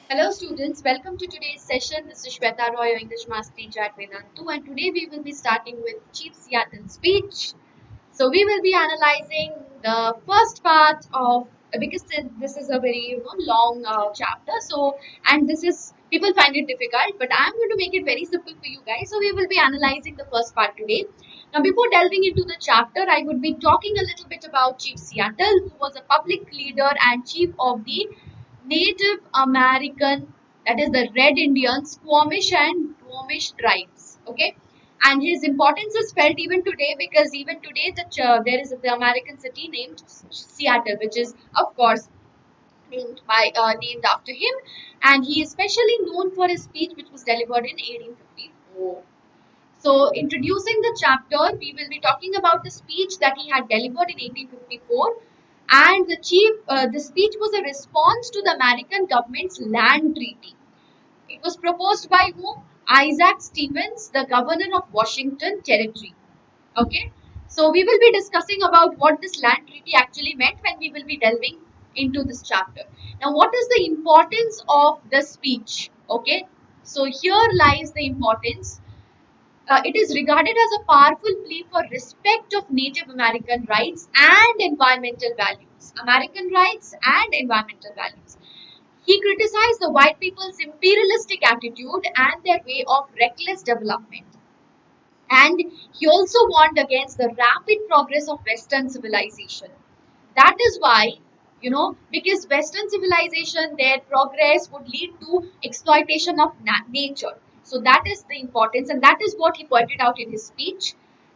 Hello students, welcome to today's session. This is Sweta, your English Maths teacher at Vedantu, and today we will be starting with Chief Seattle's speech. So we will be analyzing the first part of, because this is a very long chapter. So, and this is, people find it difficult, but I'm going to make it very simple for you guys. So we will be analyzing the first part today. Now, before delving into the chapter, I would be talking a little bit about Chief Seattle, who was a public leader and chief of the Native American, that is the Red Indians, Squamish and Duwamish tribes. Okay, and his importance is felt even today because even today there is the American city named Seattle, which is of course named after him, and he is especially known for his speech which was delivered in 1854. So, introducing the chapter, we will be talking about the speech that he had delivered in 1854, and the speech was a response to the American government's land treaty. It was proposed by whom? Isaac Stevens, the governor of Washington Territory. Okay, so we will be discussing about what this land treaty actually meant when we will be delving into this chapter. Now, what is the importance of the speech? Okay, so here lies the importance. It is regarded as a powerful plea for respect of Native American rights and environmental values. American rights and environmental values. He criticized the white people's imperialistic attitude and their way of reckless development. And he also warned against the rapid progress of Western civilization. That is why, because Western civilization, their progress would lead to exploitation of nature. So that is the importance, and that is what he pointed out in his speech.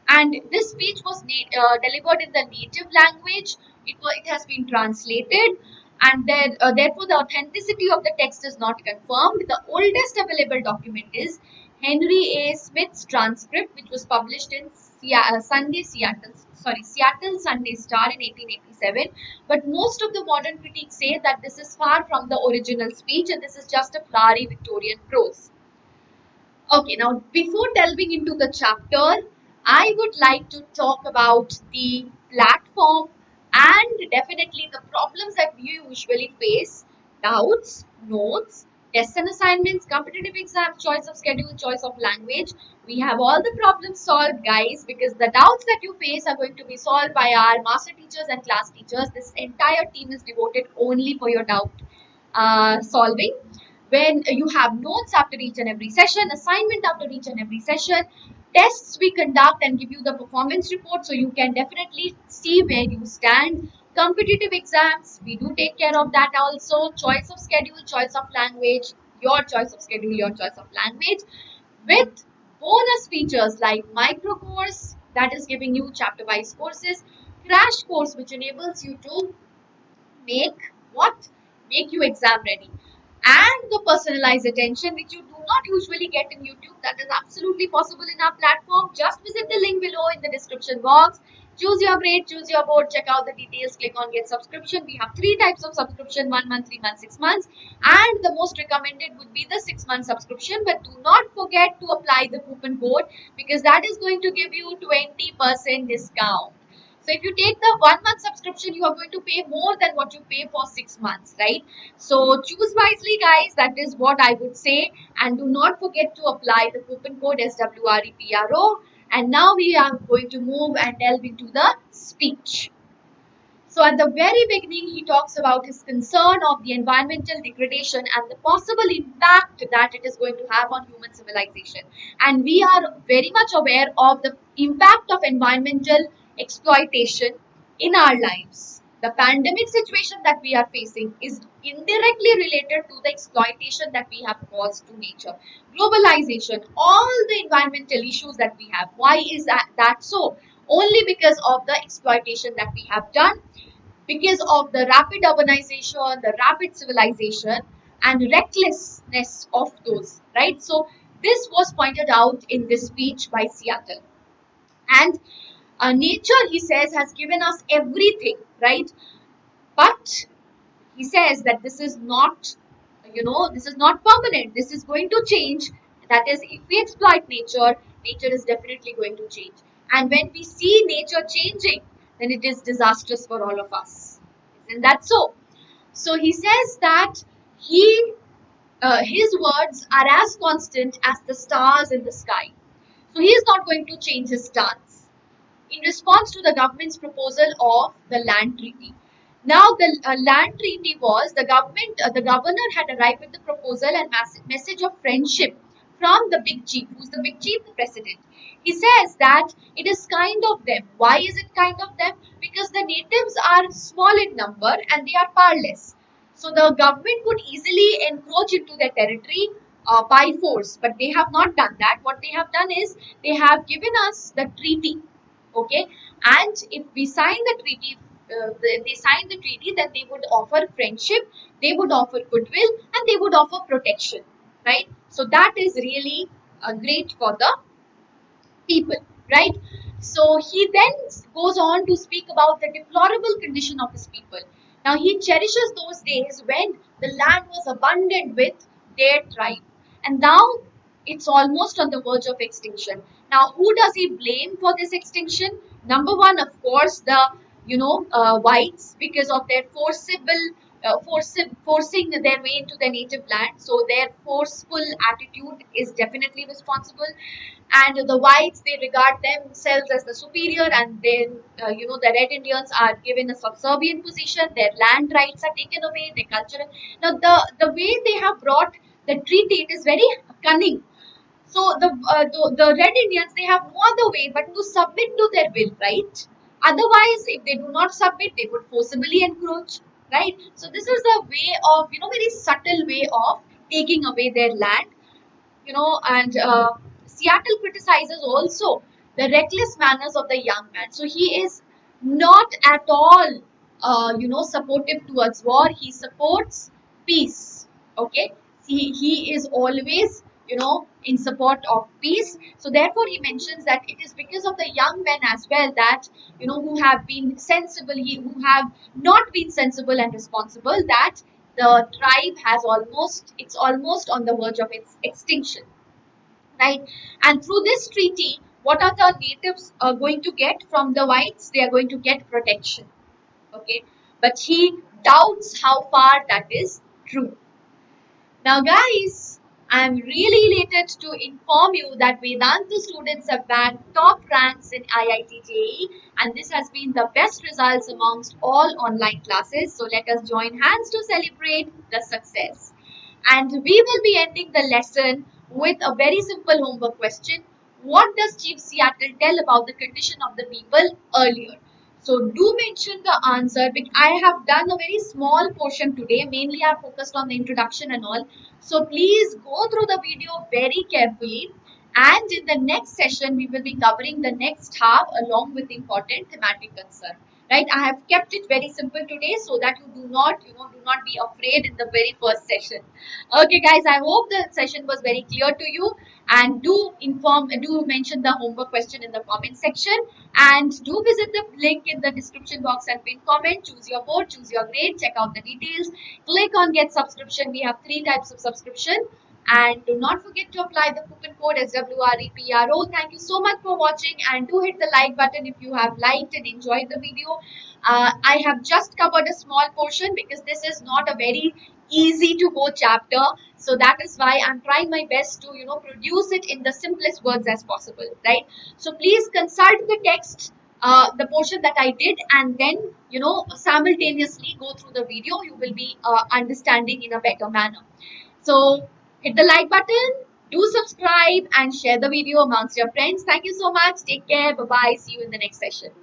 And this speech was delivered in the native language. It has been translated, and therefore the authenticity of the text is not confirmed. The oldest available document is Henry A. Smith's transcript, which was published in Seattle Sunday Star in 1887. But most of the modern critics say that this is far from the original speech and this is just a flowery Victorian prose. Okay, now before delving into the chapter, I would like to talk about the platform and definitely the problems that we usually face: doubts, notes, tests and assignments, competitive exams, choice of schedule, choice of language. We have all the problems solved, guys, because the doubts that you face are going to be solved by our master teachers and class teachers. This entire team is devoted only for your doubt solving. When you have notes after each and every session, assignment after each and every session, tests we conduct and give you the performance report so you can definitely see where you stand. Competitive exams, we do take care of that also. Choice of schedule, choice of language, your choice of schedule, your choice of language, with bonus features like micro course, that is giving you chapter wise courses, crash course, which enables you to make what? Make you exam ready. And the personalized attention, which you do not usually get in YouTube, that is absolutely possible in our platform. Just visit the link below in the description box. Choose your grade, choose your board, check out the details, click on get subscription. We have three types of subscription: 1 month, 3 months, 6 months. And the most recommended would be the 6 month subscription. But do not forget to apply the coupon code because that is going to give you 20% discount. So if you take the 1 month subscription, you are going to pay more than what you pay for 6 months, right? So choose wisely, guys. That is what I would say. And do not forget to apply the coupon code SWREPRO. And now we are going to move and delve into the speech. So at the very beginning, he talks about his concern of the environmental degradation and the possible impact that it is going to have on human civilization. And we are very much aware of the impact of environmental exploitation in our lives. The pandemic situation that we are facing is indirectly related to the exploitation that we have caused to nature. Globalization, all the environmental issues that we have. Why is that so? Only because of the exploitation that we have done, because of the rapid urbanization, the rapid civilization, and recklessness of those, right? So, this was pointed out in this speech by Seattle. And nature, he says, has given us everything, right? But he says that this is not, this is not permanent. This is going to change. That is, if we exploit nature, nature is definitely going to change. And when we see nature changing, then it is disastrous for all of us. Isn't that so? So he says that he his words are as constant as the stars in the sky. So he is not going to change his stance in response to the government's proposal of the land treaty. Now, the land treaty was the governor had arrived with the proposal and message of friendship from the big chief. Who's the big chief? The president. He says that it is kind of them. Why is it kind of them? Because the natives are small in number and they are powerless. So the government could easily encroach into their territory by force, but they have not done that. What they have done is they have given us the treaty, okay, and if we sign the treaty, they sign the treaty, then they would offer friendship, they would offer goodwill, and they would offer protection, right? So that is really great for the people, right? So he then goes on to speak about the deplorable condition of his people. Now he cherishes those days when the land was abundant with their tribe, and now it's almost on the verge of extinction. Now, who does he blame for this extinction? Number one, of course, the whites, because of their forcing their way into the native land. So their forceful attitude is definitely responsible, and the whites, they regard themselves as the superior, and then the red Indians are given a subservient position, their land rights are taken away, their culture. Now the way they have brought the treaty, it is very cunning. So the red Indians, they have no other way but to submit to their will, right? Otherwise, if they do not submit, they would forcibly encroach, right? So this is a way of, very subtle way of taking away their land, and Seattle criticizes also the reckless manners of the young man. So he is not at all, supportive towards war. He supports peace. Okay, he is always, in support of peace. So therefore, he mentions that it is because of the young men as well that, who have been sensible, who have not been sensible and responsible, that the tribe has it's almost on the verge of its extinction, right? And through this treaty, what are the natives going to get from the whites? They are going to get protection, okay? But he doubts how far that is true. Now, guys, I'm really elated to inform you that Vedantu students have bagged top ranks in IIT JEE, and this has been the best results amongst all online classes. So let us join hands to celebrate the success. And we will be ending the lesson with a very simple homework question. What does Chief Seattle tell about the condition of the people earlier? So do mention the answer. I have done a very small portion today. Mainly I focused on the introduction and all. So please go through the video very carefully. And in the next session, we will be covering the next half along with important thematic concern. Right? I have kept it very simple today so that you do not, do not be afraid in the very first session. Okay, guys, I hope the session was very clear to you. And do mention the homework question in the comment section. And do visit the link in the description box and pin comment. Choose your board, choose your grade, check out the details. Click on get subscription. We have 3 types of subscription. And do not forget to apply the coupon code SWREPRO. Thank you so much for watching, and do hit the like button if you have liked and enjoyed the video. I have just covered a small portion because this is not a very easy to go chapter. So that is why I'm trying my best to, produce it in the simplest words as possible, right? So please consult the text, the portion that I did, and then, simultaneously go through the video. You will be understanding in a better manner. So hit the like button, do subscribe, and share the video amongst your friends. Thank you so much. Take care. Bye-bye. See you in the next session.